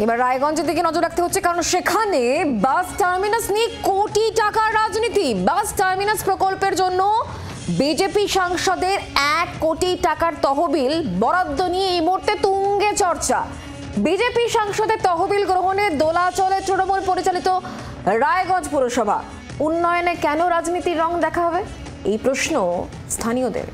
এবার রায়গঞ্জের দিকে নজর রাখতে হচ্ছে, কারণ সেখানে বাস টার্মিনাস নিয়ে কোটি টাকার রাজনীতি। বাস টার্মিনাস প্রকল্পের জন্য বিজেপি সাংসদের 1 কোটি টাকার তহবিল বরাদ্দ নিয়ে এই মুহূর্তে তুঙ্গে চর্চা। বিজেপি সাংসদের তহবিল গ্রহণে দোলাচলে তৃণমূল পরিচালিত রায়গঞ্জ পুরসভা। উন্নয়নে কেন রাজনীতির রং দেখা হবে, এই প্রশ্ন স্থানীয়দের।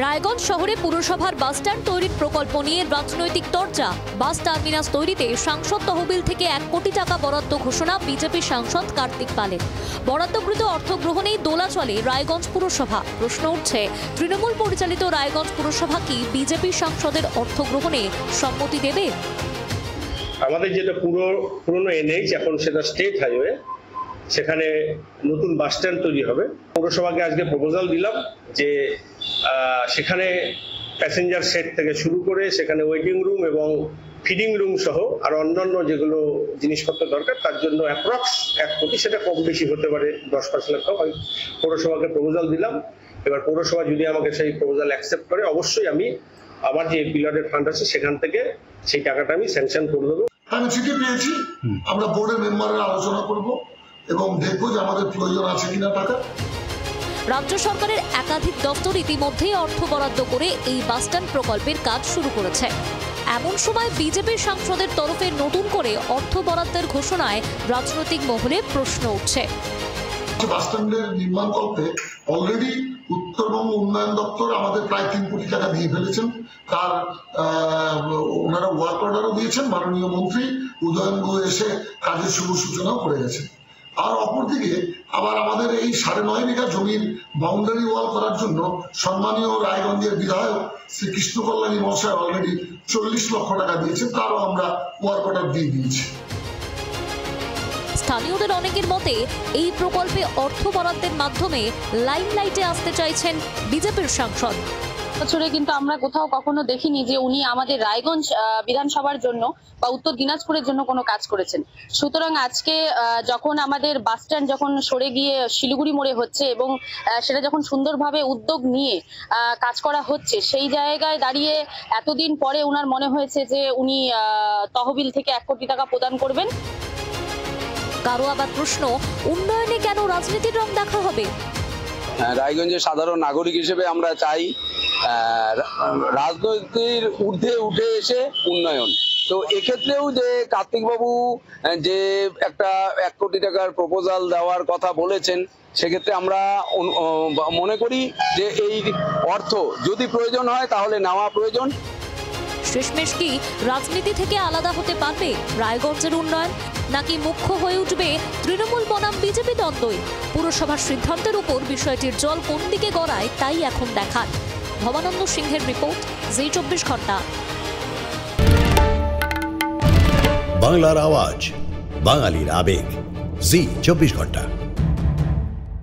রায়গঞ্জ শহরে পুরসভার বাসস্ট্যান্ড তৈরির প্রকল্প নিয়ে রাজনৈতিক চর্চা। বাস টার্মিনাস তৈরিতে সাংসদ তহবিল থেকে 1 কোটি টাকা বরাদ্দ ঘোষণা বিজেপি সাংসদ কার্তিক পালের। বরাদ্দকৃত অর্থ গ্রহণেই দোলাচলে রায়গঞ্জ পুরসভা। প্রশ্ন উঠছে, তৃণমূল পরিচালিত রায়গঞ্জ পুরসভা কি বিজেপি সাংসদের অর্থ গ্রহণে সম্মতি দেবে? আমাদের যেটা পুরনো এনএইচ, এখন সেটা স্টেট হাইওয়ে, সেখানে নতুন বাস স্ট্যান্ড তৈরি হবে। পৌরসভাকে আজকে প্রপোজাল দিলাম যে সেখানে প্যাসেঞ্জার সেট থেকে শুরু করে সেখানে ওয়েটিং রুম এবং ফিডিং রুম সহ আর অন্যান্য যেগুলো জিনিসপত্র দরকার তার জন্য অ্যাপ্রক্স 1 কোটি, সেটা কম বেশি হতে পারে, 10-5 লক্ষ। পৌরসভাকে প্রপোজাল দিলাম। এবার পৌরসভা যদি আমাকে সেই প্রপোজাল অ্যাকসেপ্ট করে, অবশ্যই আমি আমার যে পিলারের ফান্ড আছে সেখান থেকে সেই টাকাটা আমি স্যাংশন করে দেবো। আমি চিঠি পেয়েছি, আমরা বোর্ডের মেম্বাররা আলোচনা করব এবং দেখবো যে আমাদের প্রয়োজন আছে কিনা টাকা। রাজ্য সরকারের একাধিক দপ্তর ইতিমধ্যেই অর্থ বরাদ্দ করে এই বাসস্ট্যান্ড প্রকল্পের কাজ শুরু করেছে। এমন সময় বিজেপির সাংসদের তরফে নতুন করে অর্থ বরাদ্দের ঘোষণায় রাজনৈতিক মহলে প্রশ্ন উঠছে। বাসস্ট্যান্ডের নির্মাণ করতে অলরেডি উত্তরবঙ্গ উন্নয়ন দপ্তর আমাদের প্রায় 3 কোটি টাকা দিয়ে ফেলেছেন। তার ওনারা ওয়ার্ক অর্ডারও দিয়েছেন। মাননীয় মন্ত্রী উদয়ন গুহ এসে কাজের শুভ সূচনাও করে গেছেন। আর অপরদিকে আবার আমাদের এই 9.5 বিঘা জমির বাউন্ডারি ওয়াল করার জন্য সম্মানীয় রায়গঞ্জের বিধায়ক শ্রী কৃষ্ণ কল্যাণী মহাশয় অলরেডি 40 লক্ষ টাকা দিয়েছেন, তারও আমরা ওয়ার্ক অর্ডার দিয়ে দিয়েছি। স্থানীয়দের অনেকের মতে এই প্রকল্পে অর্থ বরাদ্দের মাধ্যমে লাইমলাইটে আসতে চাইছেন বিজেপির সাংসদ। বছরে কিন্তু আমরা কোথাও কখনো দেখিনি যে উনি আমাদের রায়গঞ্জ বিধানসভার জন্য বা উত্তর দিনাজপুরের জন্য কোনো কাজ করেছেন। সুতরাং আজকে যখন আমাদের বাস স্ট্যান্ড যখন সরে গিয়ে শিলিগুড়ি মোড়ে হচ্ছে এবং সেটা যখন সুন্দরভাবে উদ্যোগ নিয়ে কাজ করা হচ্ছে, সেই জায়গায় দাঁড়িয়ে এতদিন পরে ওনার মনে হয়েছে যে উনি তহবিল থেকে 1 কোটি টাকা প্রদান করবেন। কারো আবার প্রশ্ন, উন্নয়নে কেন রাজনীতির রং দেখা হবে? রায়গঞ্জের সাধারণ নাগরিক হিসেবে আমরা চাই রাজনীতির ঊর্ধ্বে উঠে এসে উন্নয়ন। তো এক্ষেত্রেও যে কার্তিক বাবু যে একটা 1 কোটি টাকার প্রপোজাল দেওয়ার কথা বলেছেন, সেক্ষেত্রে আমরা মনে করি যে এই অর্থ যদি প্রয়োজন হয় তাহলে নেওয়া প্রয়োজন। শেষমেশ কি রাজনীতি থেকে আলাদা হতে পারবে রায়গঞ্জের উন্নয়ন, নাকি মুখ্য হয়ে উঠবে তৃণমূল বনাম বিজেপি দ্বন্দ্বই? পুরসভার সিদ্ধান্তের উপর বিষয়টির জল কোন দিকে গড়ায় তাই এখন দেখার। ভবানন্দ সিংহের রিপোর্ট, জি 24 ঘন্টা। বাংলার আওয়াজ, বাঙালির আবেগ, জি 24 ঘন্টা।